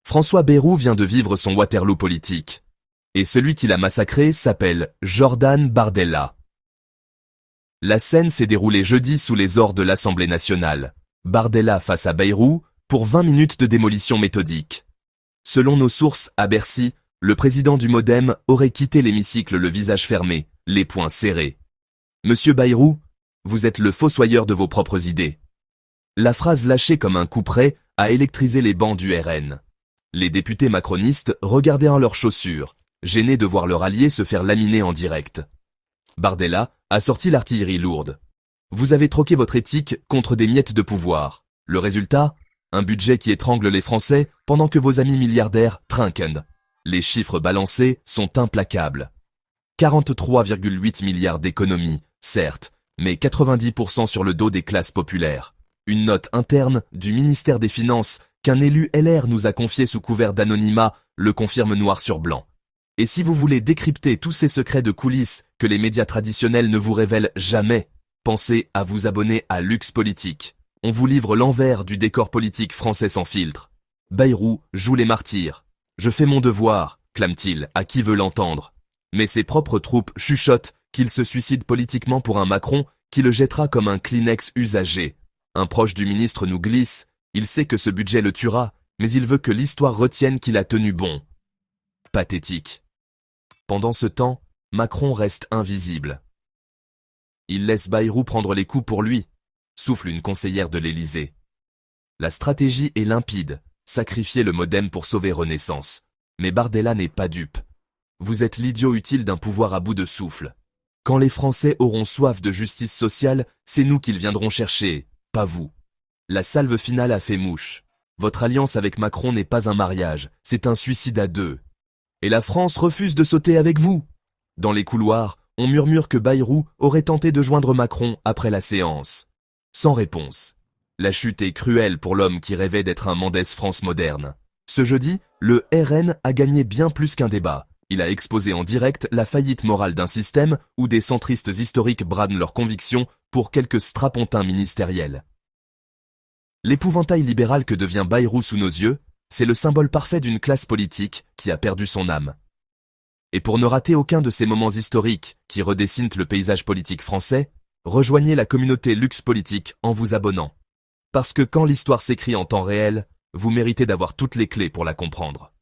François Bayrou vient de vivre son Waterloo politique. Et celui qui l'a massacré s'appelle Jordan Bardella. La scène s'est déroulée jeudi sous les ors de l'Assemblée nationale. Bardella face à Bayrou pour 20 minutes de démolition méthodique. Selon nos sources, à Bercy, le président du MoDem aurait quitté l'hémicycle le visage fermé, les poings serrés. Monsieur Bayrou, vous êtes le fossoyeur de vos propres idées. La phrase lâchée comme un coup près a électrisé les bancs du RN. Les députés macronistes regardaient en leurs chaussures, gênés de voir leur allié se faire laminer en direct. Bardella a sorti l'artillerie lourde. Vous avez troqué votre éthique contre des miettes de pouvoir. Le résultat? Un budget qui étrangle les Français pendant que vos amis milliardaires trinquent. Les chiffres balancés sont implacables. 43,8 milliards d'économies, certes, mais 90% sur le dos des classes populaires. Une note interne du ministère des Finances qu'un élu LR nous a confié sous couvert d'anonymat le confirme noir sur blanc. Et si vous voulez décrypter tous ces secrets de coulisses que les médias traditionnels ne vous révèlent jamais, pensez à vous abonner à Lux Politique. On vous livre l'envers du décor politique français sans filtre. Bayrou joue les martyrs. Je fais mon devoir, clame-t-il à qui veut l'entendre. Mais ses propres troupes chuchotent qu'il se suicide politiquement pour un Macron qui le jettera comme un Kleenex usagé. Un proche du ministre nous glisse, il sait que ce budget le tuera, mais il veut que l'histoire retienne qu'il a tenu bon. Pathétique. Pendant ce temps, Macron reste invisible. Il laisse Bayrou prendre les coups pour lui, souffle une conseillère de l'Élysée. La stratégie est limpide, sacrifier le MoDem pour sauver Renaissance. Mais Bardella n'est pas dupe. Vous êtes l'idiot utile d'un pouvoir à bout de souffle. Quand les Français auront soif de justice sociale, c'est nous qu'ils viendront chercher, pas vous. La salve finale a fait mouche. Votre alliance avec Macron n'est pas un mariage, c'est un suicide à deux. Et la France refuse de sauter avec vous. Dans les couloirs, on murmure que Bayrou aurait tenté de joindre Macron après la séance. Sans réponse. La chute est cruelle pour l'homme qui rêvait d'être un Mendès France moderne. Ce jeudi, le RN a gagné bien plus qu'un débat. Il a exposé en direct la faillite morale d'un système où des centristes historiques bradent leurs convictions pour quelques strapontins ministériels. L'épouvantail libéral que devient Bayrou sous nos yeux, c'est le symbole parfait d'une classe politique qui a perdu son âme. Et pour ne rater aucun de ces moments historiques qui redessinent le paysage politique français, rejoignez la communauté Lux Politique en vous abonnant. Parce que quand l'histoire s'écrit en temps réel, vous méritez d'avoir toutes les clés pour la comprendre.